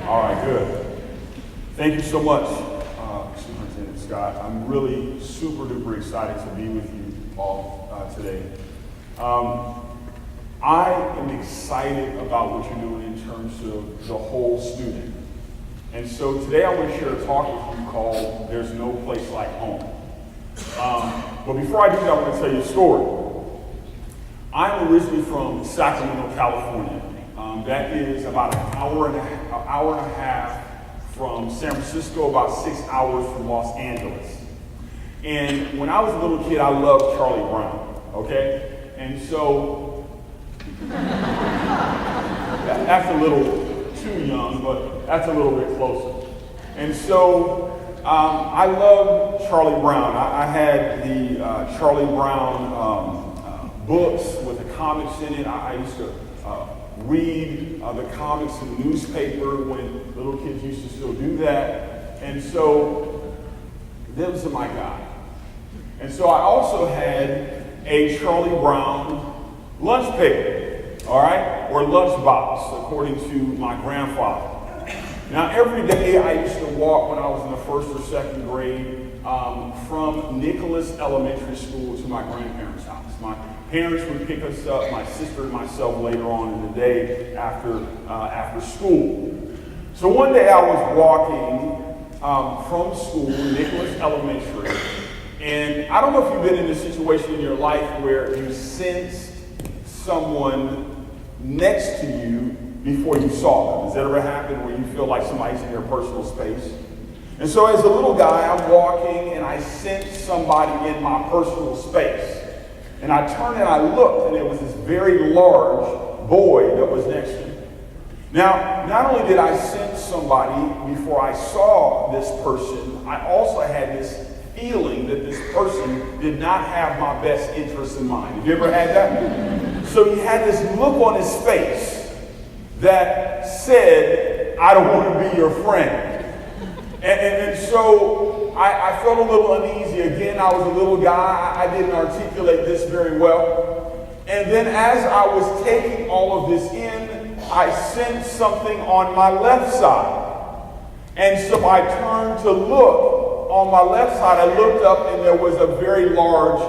All right, good. Thank you so much, Superintendent Scott. I'm really super duper excited to be with you all today. I am excited about what you're doing in terms of the whole student. And so today I want to share a talk with you called There's No Place Like Home. But before I do that, I want to tell you a story. I'm originally from Sacramento, California. That is about an hour and a half from San Francisco, about 6 hours from Los Angeles. And when I was a little kid, I loved Charlie Brown, okay? And so, that's a little too young, but that's a little bit closer. And so, I loved Charlie Brown. I had the Charlie Brown books with the comics in it. I used to read the comics in the newspaper when little kids used to still do that. And so, those are my guy. And so I also had a Charlie Brown lunch paper, all right, or lunch box, according to my grandfather. Now, every day I used to walk when I was in the first or second grade from Nicholas Elementary School to my grandparents' house. My parents would pick us up, my sister and myself, later on in the day after school. So one day I was walking from school, Nicholas Elementary, and I don't know if you've been in a situation in your life where you sensed someone next to you before you saw them. Has that ever happened where you feel like somebody's in your personal space? And so as a little guy, I'm walking and I sensed somebody in my personal space. And I turned and I looked, and it was this very large boy that was next to me. Now, not only did I sense somebody before I saw this person, I also had this feeling that this person did not have my best interests in mind. Have you ever had that? So he had this look on his face that said, I don't want to be your friend. And so I felt a little uneasy. Again, I was a little guy. I didn't articulate this very well. And then as I was taking all of this in, I sensed something on my left side. And so I turned to look on my left side. I looked up and there was a very large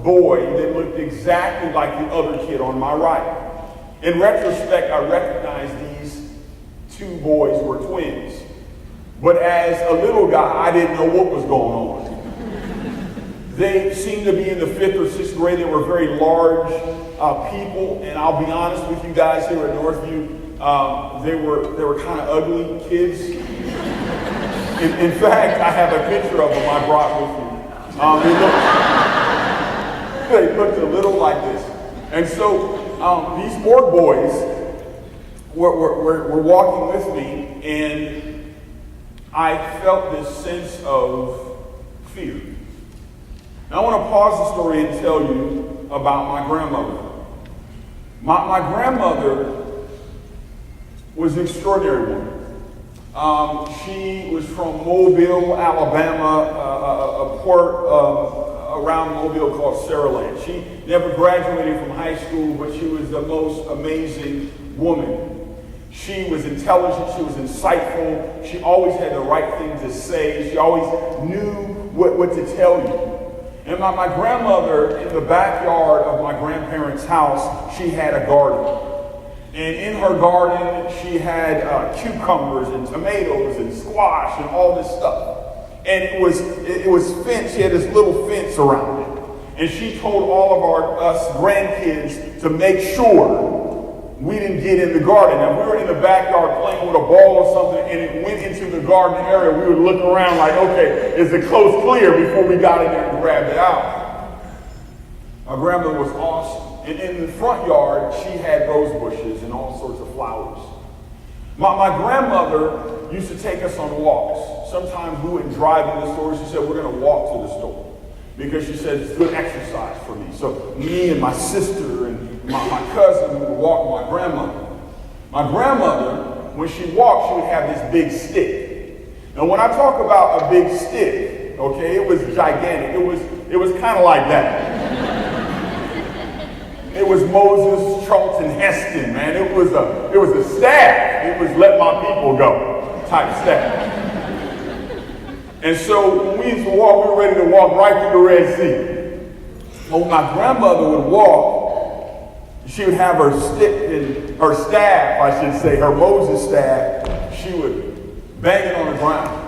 boy that looked exactly like the other kid on my right. In retrospect, I recognized these two boys were twins. But as a little guy, I didn't know what was going on. They seemed to be in the 5th or 6th grade. They were very large people, and I'll be honest with you guys here at Northview, they were kind of ugly kids. In fact, I have a picture of them I brought with me. They looked a little like this. And so these Borg boys were walking with me, and I felt this sense of fear. Now I want to pause the story and tell you about my grandmother. My grandmother was an extraordinary woman. She was from Mobile, Alabama, a port around Mobile called Saraland. She never graduated from high school, but she was the most amazing woman. She was intelligent, she was insightful, she always had the right thing to say, she always knew what to tell you. And my grandmother, in the backyard of my grandparents' house, she had a garden. And in her garden, she had cucumbers and tomatoes and squash and all this stuff. And it was fenced, she had this little fence around it. And she told all of us grandkids to make sure we didn't get in the garden. Now, we were in the backyard playing with a ball or something, and it went into the garden area. We would look around like, okay, is the coast clear before we got in there and grabbed it out? My grandmother was awesome. And in the front yard, she had rose bushes and all sorts of flowers. My grandmother used to take us on walks. Sometimes we wouldn't drive to the store. She said, we're going to walk to the store. Because she said, it's good exercise for me. So me and my sister and my cousin would walk with my grandmother. My grandmother, when she walked, she would have this big stick. Now, when I talk about a big stick, okay, it was gigantic. It was kind of like that. It was Moses Charlton Heston, man. It was a staff. It was let my people go. type staff. And so when we used to walk, we were ready to walk right through the Red Sea. But when my grandmother would walk, she would have her stick and her staff, I should say, her Moses staff, she would bang it on the ground.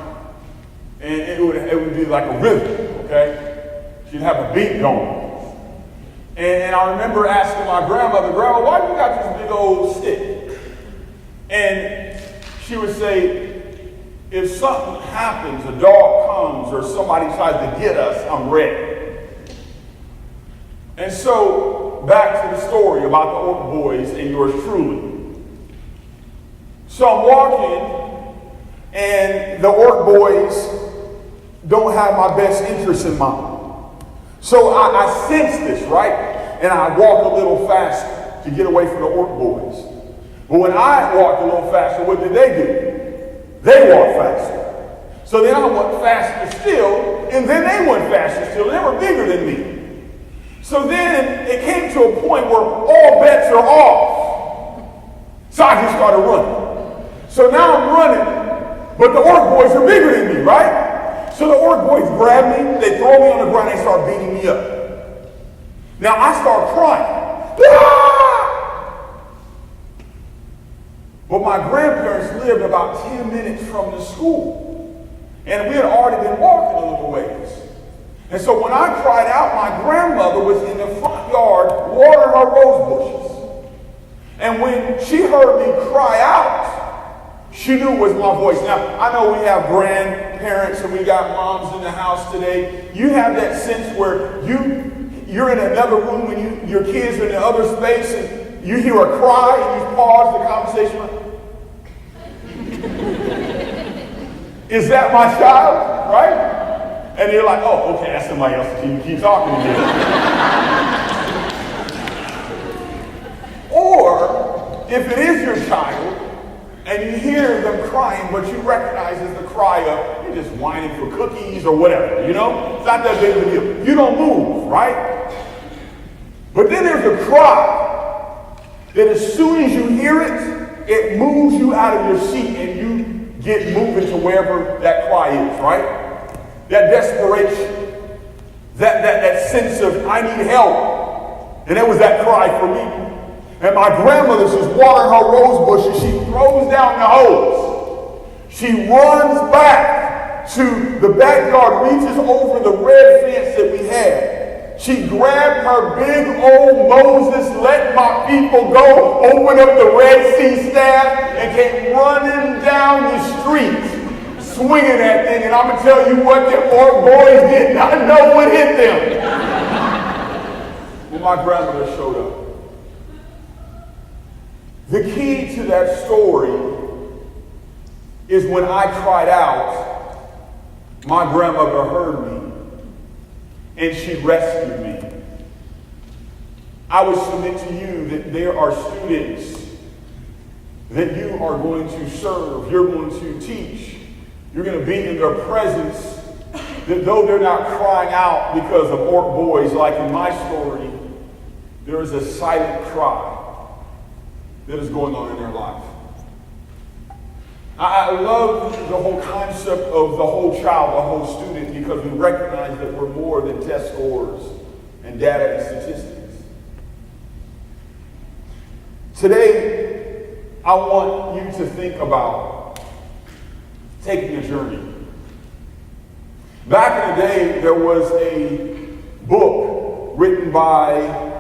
And it would be like a rhythm, okay? She'd have a beat going. And I remember asking my grandmother, Grandma, why do you got this big old stick? And she would say, if something happens, a dog comes or somebody tries to get us, I'm ready. And so, back to the story about the Ork boys and yours truly. So I'm walking, and the Ork boys don't have my best interests in mind. So I sense this, right? And I walk a little faster to get away from the Ork boys. But when I walked a little faster, what did they do? They walked faster. So then I went faster still, and then they went faster still. They were bigger than me. So then it came to a point where all bets are off. So I just started running. So now I'm running, but the Ork boys are bigger than me, right? So the Ork boys grab me, they throw me on the ground, they start beating me up. Now I start crying. Ah! But my grandparents lived about 10 minutes from the school. And we had already been walking a little ways. And so when I cried out, my grandmother was in the front yard watering her rose bushes. And when she heard me cry out, she knew it was my voice. Now, I know we have grandparents and we got moms in the house today. You have that sense where you're in another room and your kids are in the other space and you hear a cry and you pause the conversation. Is that my child? Right? And you're like, oh, okay, that's somebody else. Keep talking to me. Or, if it is your child, and you hear them crying, but you recognize it's the cry of, you're just whining for cookies or whatever, you know? It's not that big of a deal. You don't move, right? But then there's a cry that as soon as you hear it, it moves you out of your seat and you get moving to wherever that cry is, right? That desperation, that sense of, I need help. And it was that cry for me. And my grandmother's just watering her rose bushes. She throws down the hose. She runs back to the backyard, reaches over the red fence that we had. She grabbed her big old Moses, let my people go, opened up the Red Sea staff, and came running down the street, swinging that thing. And I'm going to tell you what, them Ork boys did not know what hit them. When my grandmother showed up. The key to that story is when I cried out, my grandmother heard me, and she rescued me. I would submit to you that there are students that you are going to serve, you're going to teach, you're going to be in their presence, that though they're not crying out because of Ork boys like in my story, there is a silent cry that is going on in their life. I love the whole concept of the whole child, the whole student, because we recognize that we're more than test scores and data and statistics. Today, I want you to think about taking a journey. Back in the day, there was a book written by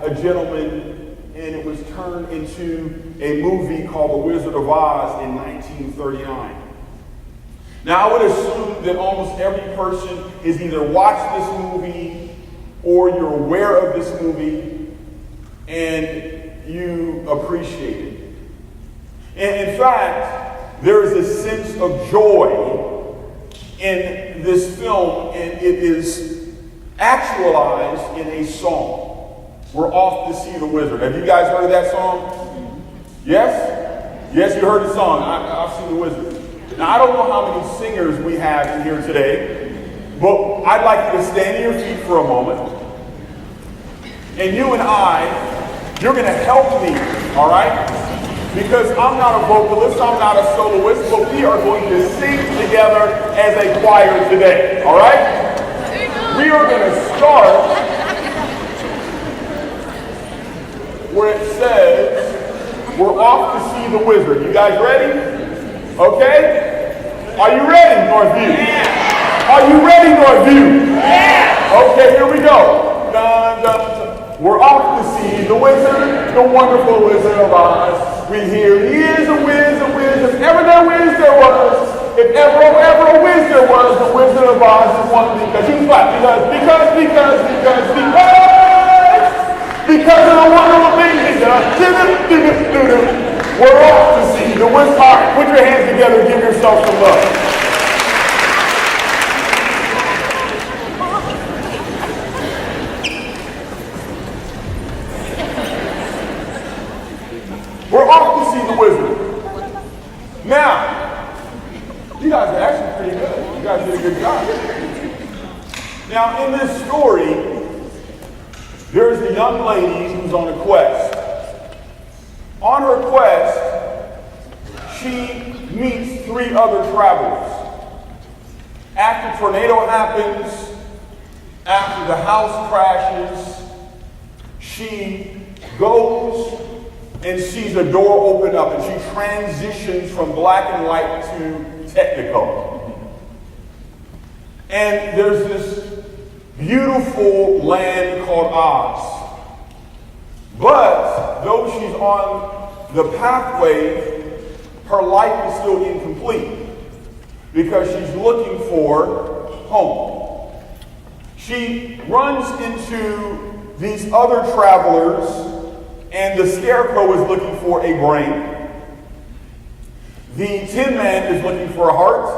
a gentleman, and it was turned into a movie called The Wizard of Oz in 1939. Now, I would assume that almost every person has either watched this movie or you're aware of this movie and you appreciate it. And in fact, there is a sense of joy in this film, and it is actualized in a song. We're off to see the wizard. Have you guys heard of that song? Yes? Yes, you heard the song. I've seen the wizard. Now, I don't know how many singers we have in here today, but I'd like you to stand on your feet for a moment. And you and I, you're going to help me, all right? Because I'm not a vocalist, I'm not a soloist, but we are going to sing together as a choir today, all right? We are going to start where it says, we're off to see the wizard. You guys ready? Okay? Are you ready, Northview? Yeah. Are you ready, Northview? Yeah. Okay, here we go. Dun, dun, dun. We're off to see the wizard, the wonderful Wizard of Oz. We hear he is a whiz, if ever there was, if ever a whiz there was, the Wizard of Oz is one because you clap, because of the wonderful things he does. We're off to see the wizard. All right, put your hands together and give yourself some love. We're off to see the wizard. Now, you guys are actually pretty good. You guys did a good job. Now, in this story, there's a young lady who's on a quest. On her quest, she meets 3 other travelers. After tornado happens, after the house crashes, she goes and sees a door open up, and she transitions from black and white to Technicolor. And there's this beautiful land called Oz. But though she's on the pathway, her life is still incomplete because she's looking for home. She runs into these other travelers, and the Scarecrow is looking for a brain. The Tin Man is looking for a heart.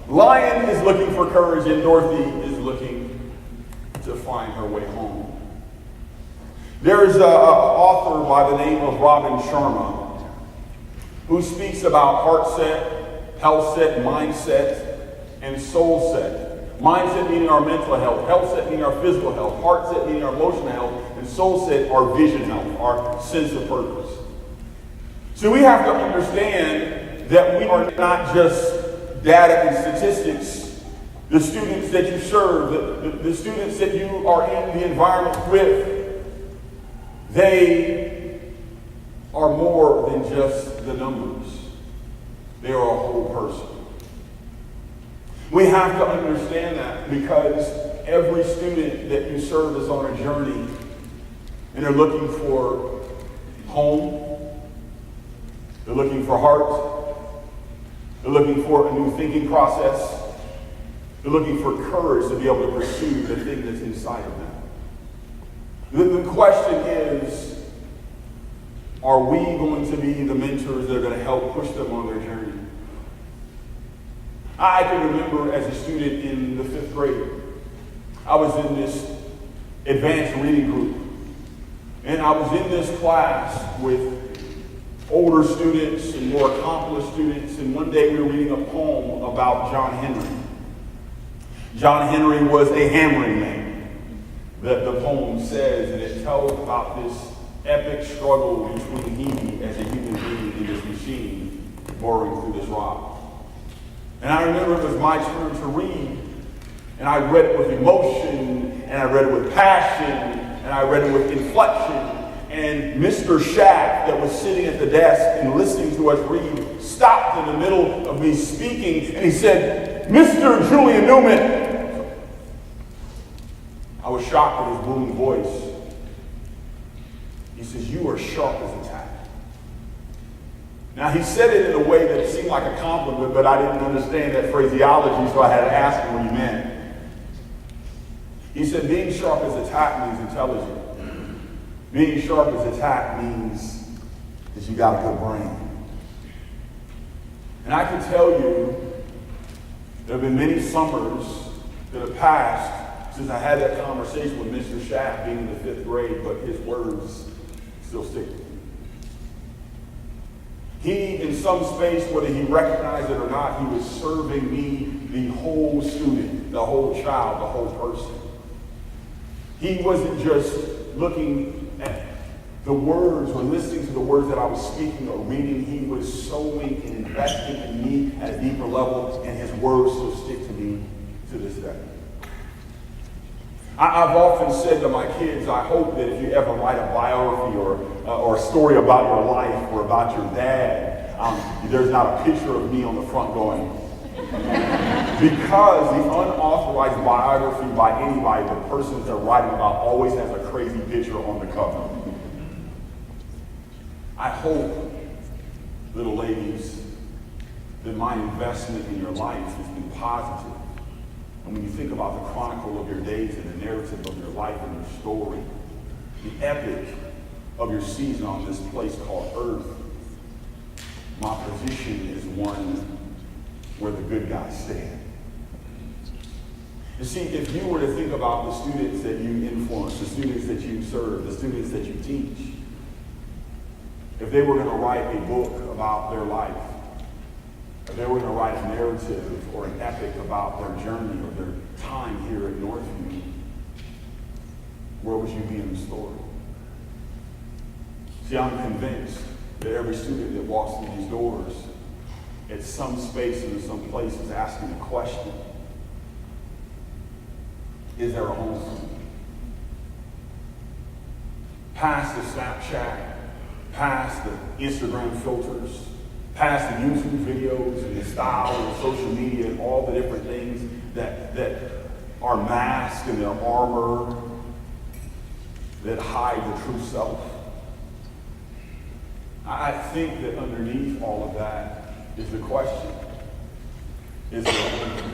Lion is looking for courage, and Dorothy is looking to find her way home. There's an author by the name of Robin Sharma who speaks about heart set, health set, mindset, and soul set. Mindset meaning our mental health, health set meaning our physical health, heart set meaning our emotional health, and soul set our vision health, our sense of purpose. So we have to understand that we are not just data and statistics. The students that you serve, the students that you are in the environment with, they are more than just the numbers. They are a whole person. We have to understand that because every student that you serve is on a journey and they're looking for home, they're looking for heart, they're looking for a new thinking process, they're looking for courage to be able to pursue the thing that's inside of them. The question is, are we going to be the mentors that are going to help push them on their journey? I can remember as a student in the 5th grade, I was in this advanced reading group. And I was in this class with older students and more accomplished students. And one day we were reading a poem about John Henry. John Henry was a hammering man, that the poem says, and it tells about this epic struggle between he as a human being and this machine boring through this rock. And I remember it was my turn to read, and I read it with emotion, and I read it with passion, and I read it with inflection. And Mr. Shaft, that was sitting at the desk and listening to us read, stopped in the middle of me speaking, and he said, "Mr. Julian Newman." I was shocked at his booming voice. He says, "You are sharp as a tack." Now, he said it in a way that seemed like a compliment, but I didn't understand that phraseology, so I had to ask him what he meant. He said, being sharp as a tack means intelligent. Being sharp as a tack means that you got a good brain. And I can tell you, there have been many summers that have passed since I had that conversation with Mr. Shaft being in the 5th grade, but his words still stick with me. He, in some space, whether he recognized it or not, he was serving me the whole student, the whole child, the whole person. He wasn't just looking at the words or listening to the words that I was speaking or reading, he was sowing and investing in me at a deeper level, and his words still stick to me to this day. I've often said to my kids, I hope that if you ever write a biography or a story about your life or about your dad, there's not a picture of me on the front going. Because the unauthorized biography by anybody, the person that they're writing about always has a crazy picture on the cover. I hope, little ladies, that my investment in your life has been positive. And when you think about the chronicle of your days and the narrative of your life and your story, the epic of your season on this place called Earth, my position is one where the good guys stand. You see, if you were to think about the students that you influence, the students that you serve, the students that you teach, if they were going to write a book about their life, if they were going to write a narrative or an epic about their journey or their time here at Northview, where would you be in the story? See, I'm convinced that every student that walks through these doors at some space and in some place is asking a question. Is there a home for me? Past the Snapchat, past the Instagram filters, past the YouTube videos and the style and social media and all the different things that are masked in their armor that hide the true self. I think that underneath all of that is the question, is there a home?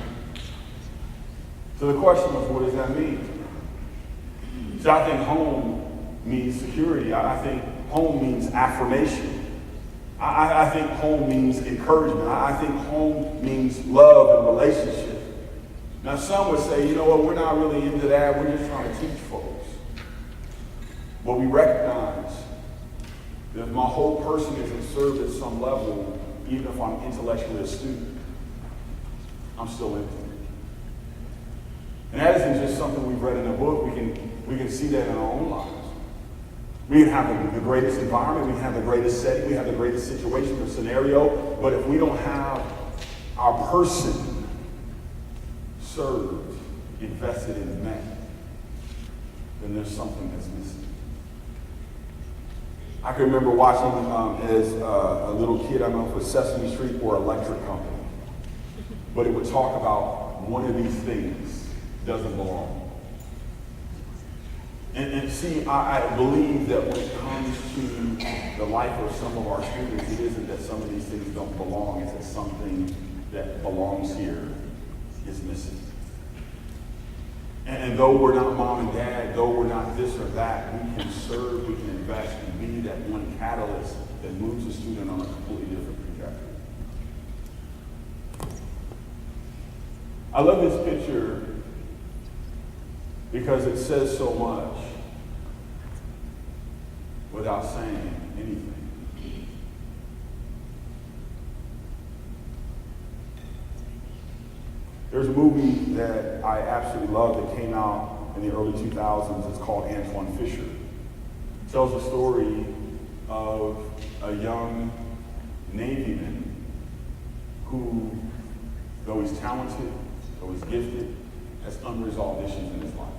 So the question is, what does that mean? So I think home means security. I think home means affirmation. I think home means encouragement. I think home means love and relationship. Now some would say, you know what, we're not really into that. We're just trying to teach folks. But we recognize that if my whole person isn't served at some level, even if I'm intellectually astute, I'm still empty. And that isn't just something we've read in a book. We can see that in our own lives. We can have the greatest environment, we can have the greatest setting, we have the greatest situation or scenario, but if we don't have our person served, invested in met, then there's something that's missing. I can remember watching as a little kid, I don't know if it was Sesame Street or Electric Company, but it would talk about one of these things doesn't belong. And see, I believe that when it comes to the life of some of our students, it isn't that some of these things don't belong, it's that something that belongs here is missing. And though we're not mom and dad, though we're not this or that, we can serve, we can invest, and be that one catalyst that moves a student on a completely different trajectory. I love this picture because it says so much without saying anything. There's a movie that I absolutely love that came out in the early 2000s. It's called Antoine Fisher. It tells the story of a young Navyman who, though he's talented, though he's gifted, has unresolved issues in his life.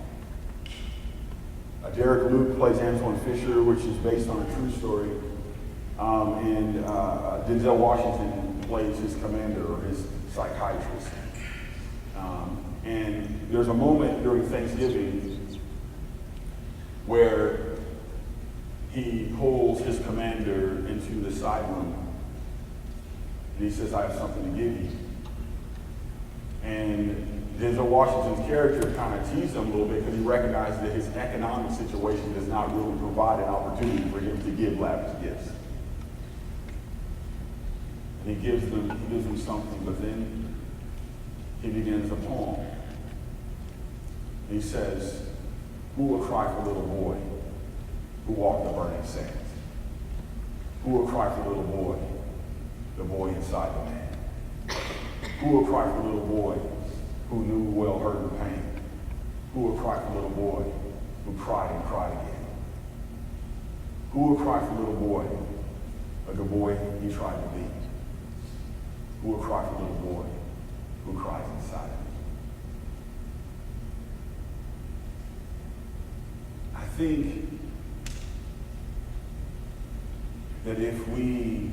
Derek Luke plays Antoine Fisher, which is based on a true story. And Denzel Washington plays his commander or his psychiatrist. And there's a moment during Thanksgiving where he pulls his commander into the side room and he says, I have something to give you. And Denzel Washington's character kind of teased him a little bit because he recognized that his economic situation does not really provide an opportunity for him to give lavish gifts. And he gives them something, but then he begins a poem. He says, who will cry for little boy who walked the burning sands? Who will cry for little boy, the boy inside the man? Who will cry for little boy who knew well hurt and pain? Who will cry for little boy who cried and cried again? Who will cry for little boy, like a boy he tried to be? Who will cry for little boy who cries inside him? I think that if we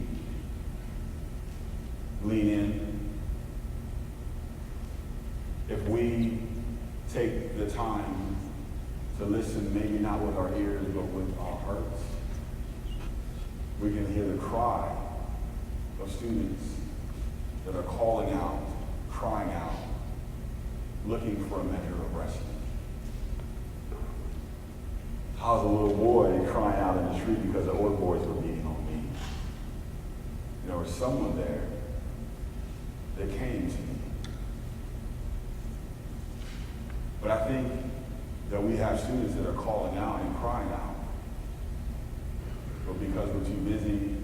lean in, if we take the time to listen, maybe not with our ears, but with our hearts, we can hear the cry of students that are calling out, crying out, looking for a measure of rescue. I was a little boy crying out in the street because the old boys were beating on me. There was someone there that came to me. But I think that we have students that are calling out and crying out. But because we're too busy,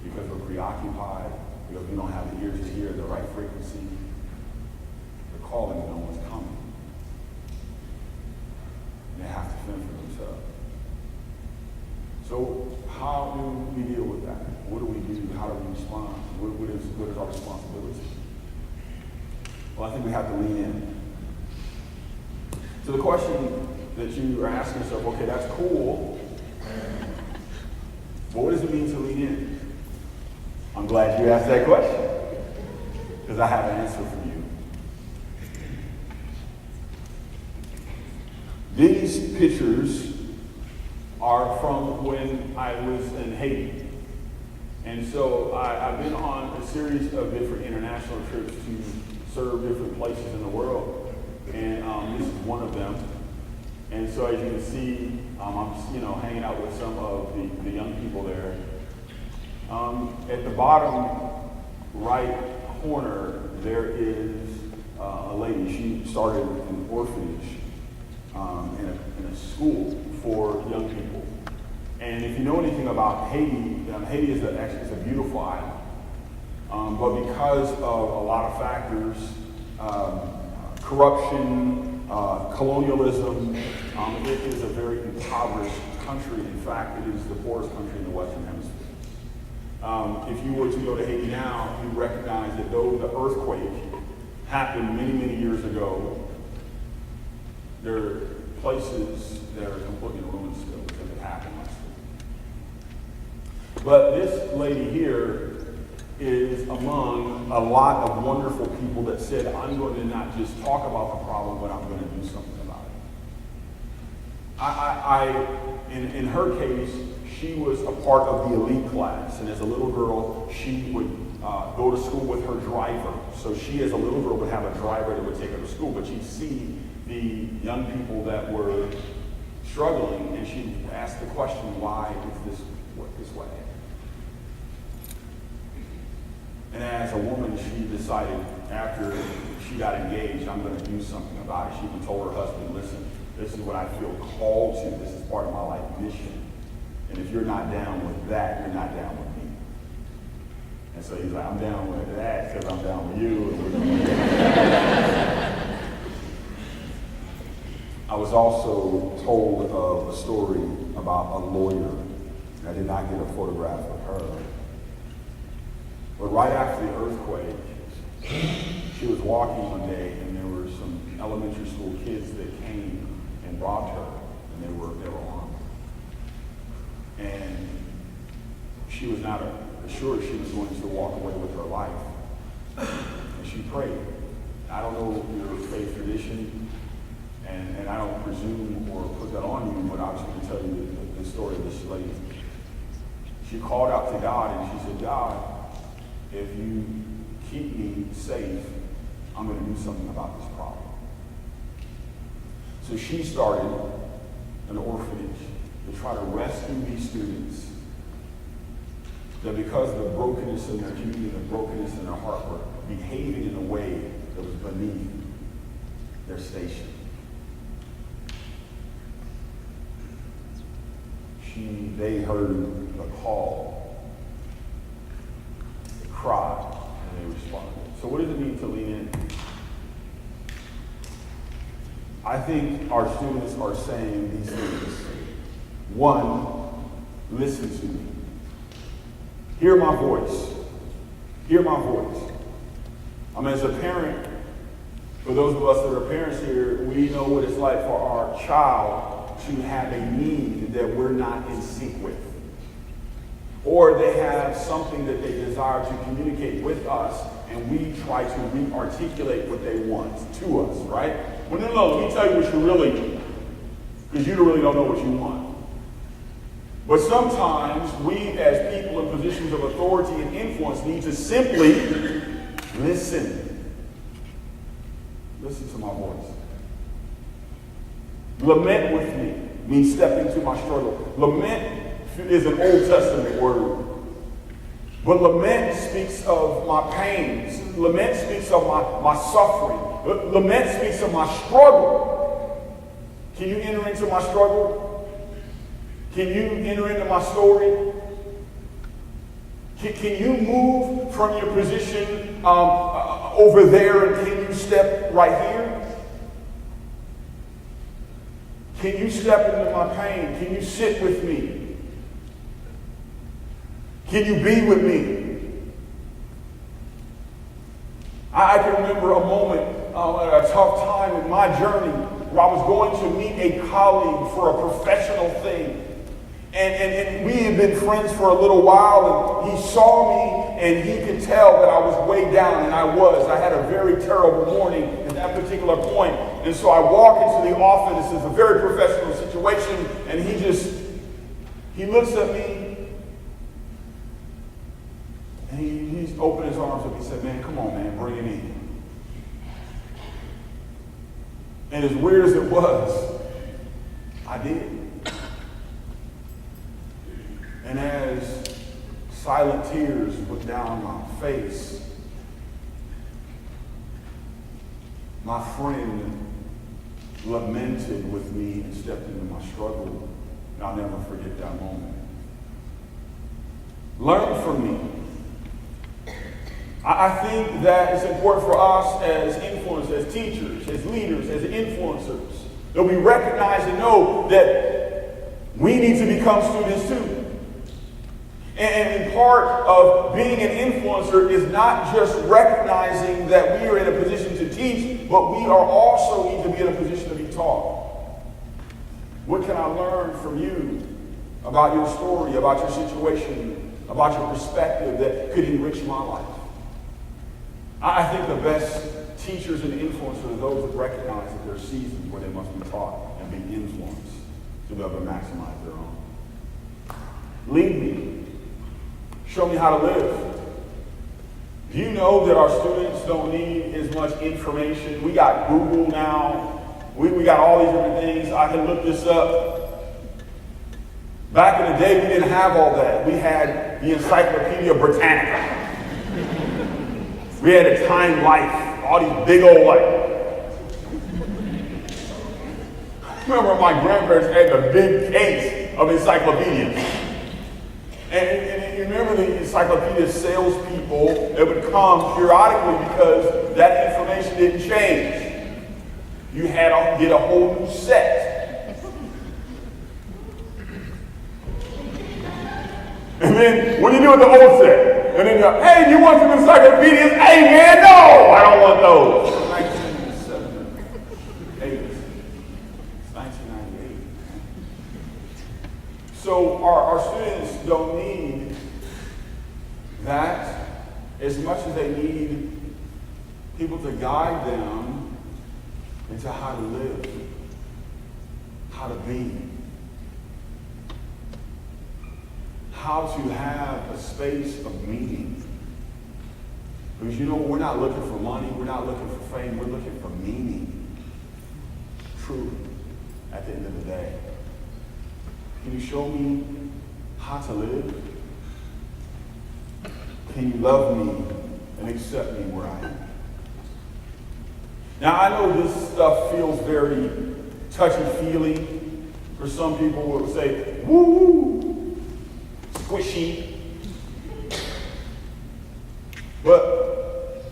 because we're preoccupied, because we don't have the ears to hear the right frequency, they're calling and no one's coming. And they have to fend for themselves. So how do we deal with that? What do we do? How do we respond? What is our responsibility? Well, I think we have to lean in. So the question that you are asking yourself, okay, that's cool, but what does it mean to lean in? I'm glad you asked that question, because I have an answer for you. These pictures are from when I was in Haiti. And so I've been on a series of different international trips to serve different places in the world. And this is one of them. And so as you can see, I'm hanging out with some of the young people there. At the bottom right corner, there is a lady. She started an orphanage in a school for young people. And if you know anything about Haiti, Haiti is a beautiful island. But because of a lot of factors, corruption, colonialism, it is a very impoverished country. In fact, it is the poorest country in the Western Hemisphere. If you were to go to Haiti now, you recognize that though the earthquake happened many, many years ago, there are places that are completely ruined still because it happened last week. But this lady here is among a lot of wonderful people that said, I'm going to not just talk about the problem, but I'm going to do something about it. In her case, she was a part of the elite class, and as a little girl, she would go to school with her driver. So she, as a little girl, would have a driver that would take her to school, but she'd see the young people that were struggling, and she'd ask the question, why is this way? And as a woman, she decided after she got engaged, I'm going to do something about it. She even told her husband, listen, this is what I feel called to. This is part of my life mission. And if you're not down with that, you're not down with me. And so he's like, I'm down with that because I'm down with you. And we're doing that. I was also told of a story about a lawyer. I did not get a photograph of her. But right after the earthquake, she was walking one day, and there were some elementary school kids that came and robbed her, and they were armed. And she was not assured she was going to walk away with her life. And she prayed. I don't know your faith tradition, and I don't presume or put that on you, but I'm just going to tell you the story of this lady. She called out to God, and she said, God, if you keep me safe, I'm going to do something about this problem. So she started an orphanage to try to rescue these students that because of the brokenness in their community, the brokenness in their heart, were behaving in a way that was beneath their station. They heard the call, the cry, and they responded. So what does it mean to lean in? I think our students are saying these things. One, listen to me. Hear my voice. Hear my voice. As a parent, for those of us that are parents here, we know what it's like for our child to have a need that we're not in sync with. Or they have something that they desire to communicate with us, and we try to re-articulate what they want to us, right? Well, no, let me tell you what you really need, because you really don't know what you want. But sometimes we, as people in positions of authority and influence, need to simply listen. Listen to my voice. Lament with me means step into my struggle. Lament is an Old Testament word. But lament speaks of my pains. Lament speaks of my suffering. Lament speaks of my struggle. Can you enter into my struggle? Can you enter into my story? Can you move from your position over there, and can you step right here? Can you step into my pain? Can you sit with me? Can you be with me? I can remember a moment at a tough time in my journey where I was going to meet a colleague for a professional thing. And we had been friends for a little while, and he saw me, and he could tell that I was way down, and I was. I had a very terrible morning at that particular point. And so I walk into the office. It's a very professional situation, and he looks at me, and he's opened his arms up. He said, "Man, come on, man, bring it in." And as weird as it was, I did. And as silent tears went down my face, my friend lamented with me and stepped into my struggle. And I'll never forget that moment. Learn from me. I think that it's important for us as influencers, as teachers, as leaders, as influencers, that we recognize and know that we need to become students too. And part of being an influencer is not just recognizing that we are in a position to teach, but we are also need to be in a position to be taught. What can I learn from you about your story, about your situation, about your perspective that could enrich my life? I think the best teachers and influencers are those that recognize that there are seasons where they must be taught and be influenced to be able to maximize their own. Lead me. Show me how to live. Do you know that our students don't need as much information? We got Google now. We got all these different things. I can look this up. Back in the day, we didn't have all that. We had the Encyclopedia Britannica. We had a Time Life. All these big old I remember my grandparents had the big case of encyclopedias. And you remember the encyclopedia salespeople that would come periodically because that information didn't change. You had to get a whole new set. And then, what do you do with the old set? And then you're, hey, you want some encyclopedias? Hey, man, no, I don't want those. 1998. It's 1998. So our students don't need that as much as they need people to guide them into how to live, how to be, how to have a space of meaning. Because we're not looking for money, we're not looking for fame, we're looking for meaning. Truly, at the end of the day. Can you show me how to live? Can you love me and accept me where I am? Now, I know this stuff feels very touchy-feely. For some people who will say, woo, squishy. But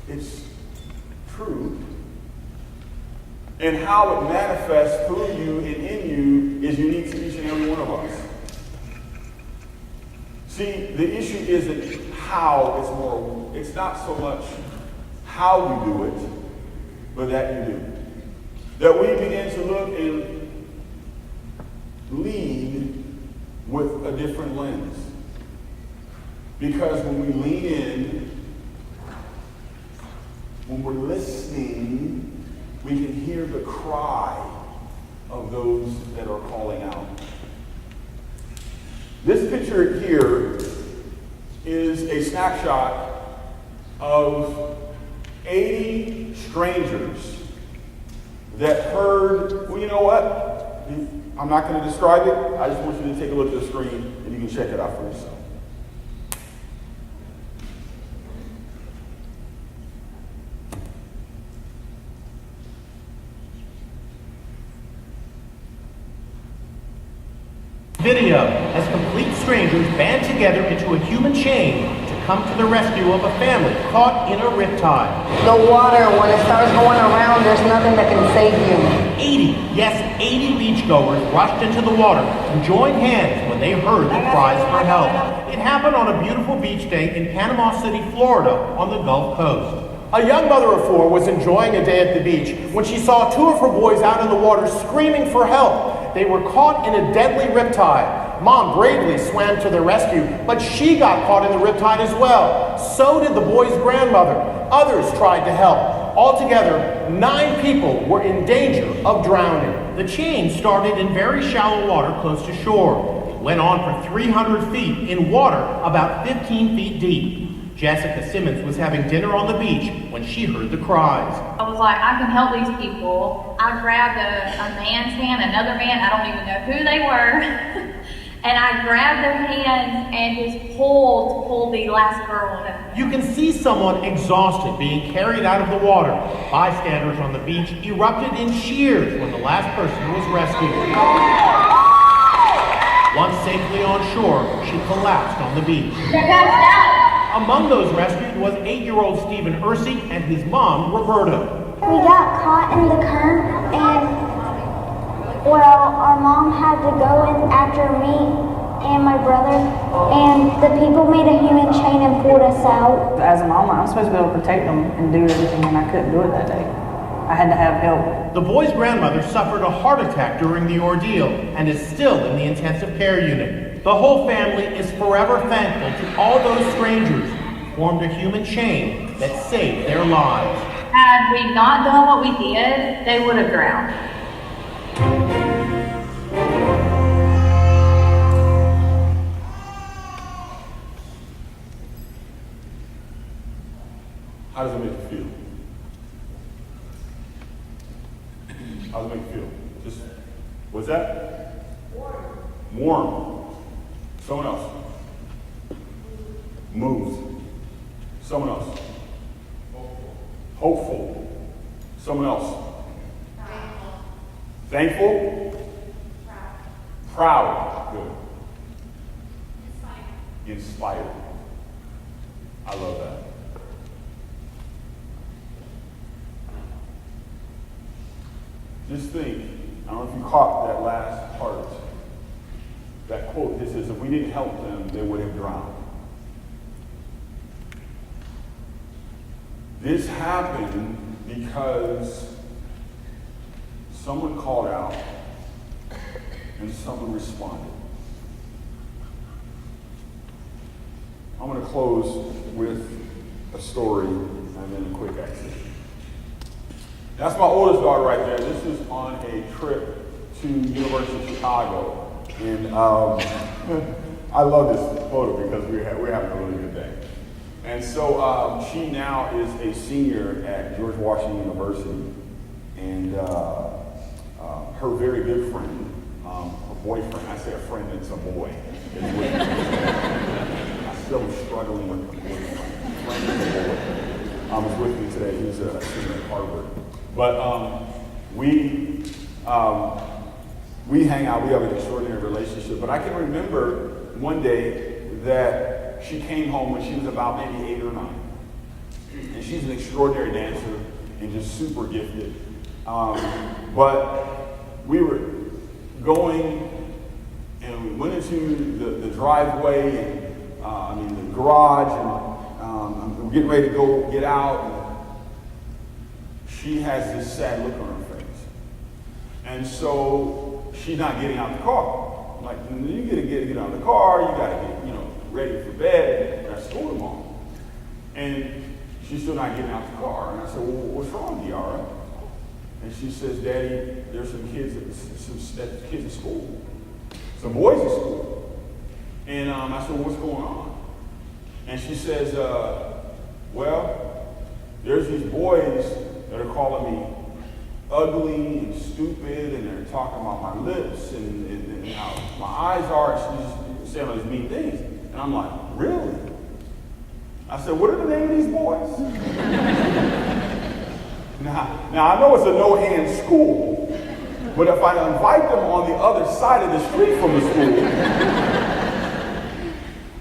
it's true. And how it manifests through you and in you is unique to each and every one front of us. See, the issue isn't how, it's not so much how you do it, but that you do. That we begin to look and lead with a different lens. Because when we lean in, when we're listening, we can hear the cry of those that are calling out. This picture here is a snapshot of 80 strangers that heard, well, you know what? I'm not going to describe it. I just want you to take a look at the screen and you can check it out for yourself. Video as complete strangers band together into a human chain to come to the rescue of a family caught in a riptide. The water, when it starts going around, there's nothing that can save you. 80 beachgoers rushed into the water and joined hands when they heard the cries for help. It happened on a beautiful beach day in Panama City, Florida, on the Gulf Coast. A young mother of 4 was enjoying a day at the beach when she saw 2 of her boys out in the water screaming for help. They were caught in a deadly riptide. Mom bravely swam to their rescue, but she got caught in the riptide as well. So did the boy's grandmother. Others tried to help. Altogether, 9 people were in danger of drowning. The chain started in very shallow water close to shore. It went on for 300 feet in water about 15 feet deep. Jessica Simmons was having dinner on the beach when she heard the cries. I was like, I can help these people. I grabbed a man's hand, another man, I don't even know who they were. And I grabbed their hands and just pulled the last girl in. You can see someone exhausted being carried out of the water. Bystanders on the beach erupted in cheers when the last person was rescued. Once safely on shore, she collapsed on the beach. Among those rescued was 8-year-old Stephen Ursey and his mom, Roberta. We got caught in the current and, well, our mom had to go in after me and my brother, and the people made a human chain and pulled us out. As a mama, I'm supposed to be able to protect them and do everything, and I couldn't do it that day. I had to have help. The boy's grandmother suffered a heart attack during the ordeal and is still in the intensive care unit. The whole family is forever thankful to all those strangers who formed a human chain that saved their lives. Had we not done what we did, they would have drowned. How does it make you feel? How does it make you feel? Just, what's that? Warm. Someone else. Moved. Someone else. Hopeful. Someone else. Thankful. Proud. Good. Inspired. I love that. Just think, I don't know if you caught that last part. That quote, this is, if we didn't help them, they would have drowned. This happened because someone called out and someone responded. I'm going to close with a story and then a quick exit. That's my oldest daughter right there. This is on a trip to University of Chicago. And I love this photo because we're having a really good day. And so she now is a senior at George Washington University. And her very good friend, her boyfriend, I say a friend that's a boy, is with me. I'm still struggling with the boyfriend. Friend is a boy. Is with me today. He's a student at Harvard. But we hang out, we have an extraordinary relationship. But I can remember one day that she came home when she was about maybe 8 or 9. And she's an extraordinary dancer and just super gifted. But we were going And we went into the driveway, and the garage, and we're getting ready to get out. And she has this sad look on her face. And so she's not getting out the car. I'm like, you gotta get out of the car, you gotta get, ready for bed, at school tomorrow. And she's still not getting out the car. And I said, well, what's wrong, Diara? And she says, Daddy, there's some kids at school. Some boys at school. And I said, well, what's going on? And she says, well, there's these boys that are calling me ugly and stupid, and they're talking about my lips and how my eyes are, and she's saying all these mean things. And I'm like, really? I said, what are the name of these boys? Now I know it's a no-hand school, but if I invite them on the other side of the street from the school,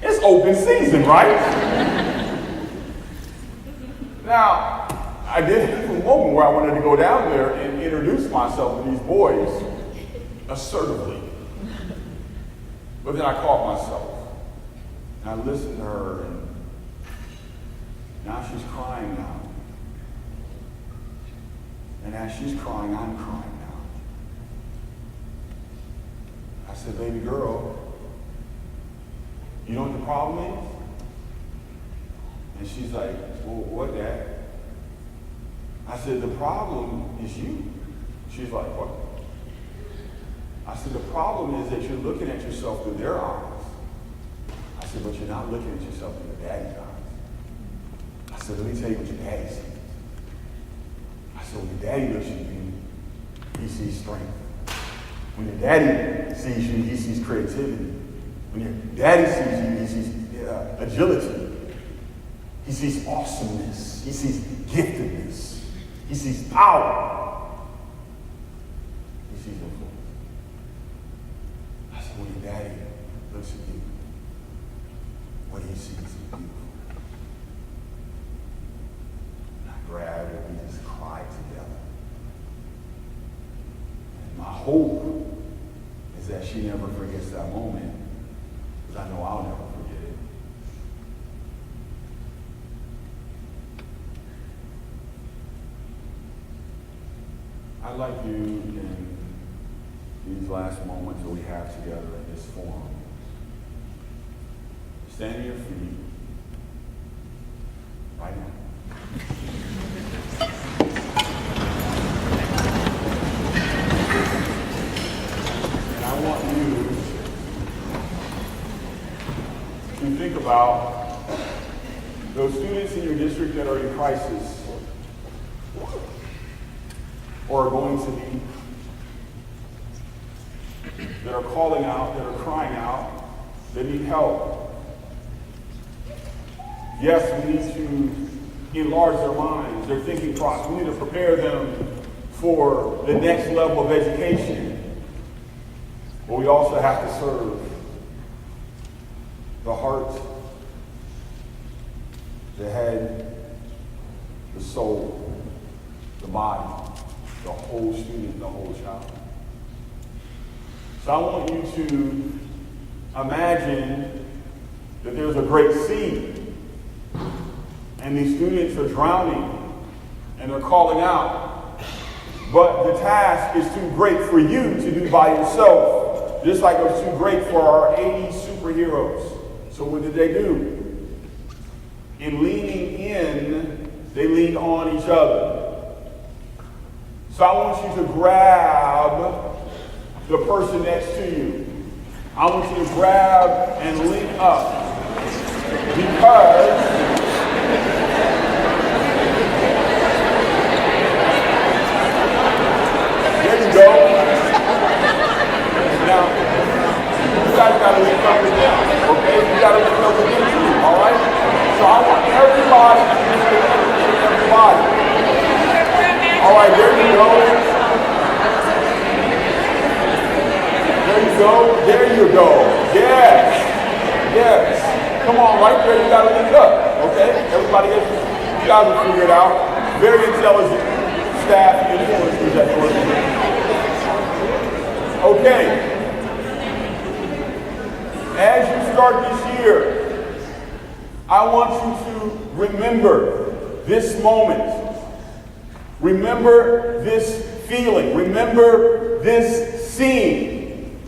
it's open season, right? Now, I did have a moment where I wanted to go down there and introduce myself to these boys assertively. But then I caught myself. And I listened to her, and now she's crying now. And as she's crying, I'm crying now. I said, baby girl, you know what the problem is? And she's like, well, what, Dad? I said, the problem is you. She's like, what? I said, the problem is that you're looking at yourself through their eyes. I said, but you're not looking at yourself through your daddy's eyes. I said, let me tell you what your daddy sees. I said, when your daddy looks at you, he sees strength. When your daddy sees you, he sees creativity. When your daddy sees you, he sees agility. He sees awesomeness. He sees giftedness. He sees power. He sees influence. I said, when your daddy looks at you, what he sees is beautiful. And I grabbed her and we just cried together. And my hope is that she never forgets that moment, because I know I'll never forget it. I'd like you in these last moments that we have together in this forum, stand on your feet right now. And I want you to think about those students in your district that are in crisis or are going to be, that are calling out, that are crying out, that need help. Yes, we need to enlarge their minds, their thinking process. We need to prepare them for the next level of education. But we also have to serve the heart, the head, the soul, the body, the whole student, the whole child. So I want you to imagine that there's a great sea and these students are drowning and they're calling out. But the task is too great for you to do by yourself, just like it was too great for our 80 superheroes. So what did they do? In leaning in, they leaned on each other. So I want you to grab the person next to you. I want you to grab and link up. Because there you go. Now, you guys got to link up with them, okay? You got to link up with them too, all right? So I want everybody to link up with everybody. All right, there you go. There you go. There you go. Yes. Yes. Come on, right there. You got to link up. Okay? Everybody else, you guys will figure it out. Very intelligent staff and influencers at Northview. Okay. As you start this year, I want you to remember this moment. Remember this feeling. Remember this scene.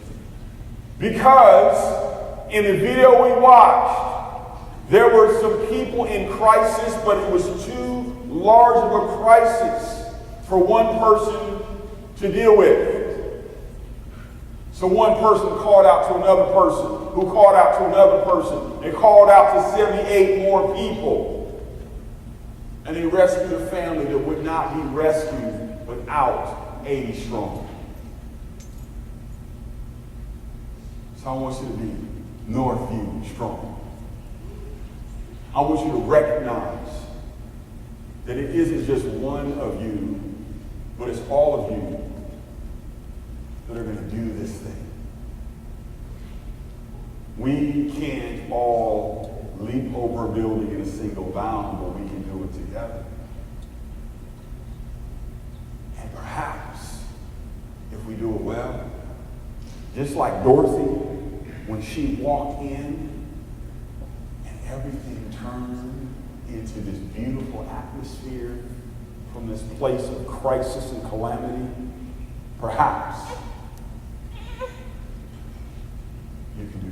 Because in the video we watched, there were some people in crisis, but it was too large of a crisis for one person to deal with. So one person called out to another person, who called out to another person, and called out to 78 more people. And they rescued a family that would not be rescued without 80 strong. So I want you to be Northview strong. I want you to recognize that it isn't just one of you, but it's all of you that are going to do this thing. We can't all leap over a building in a single bound, but we can do it together. And perhaps, if we do it well, just like Dorothy, when she walked in and everything turned into this beautiful atmosphere from this place of crisis and calamity, perhaps you can do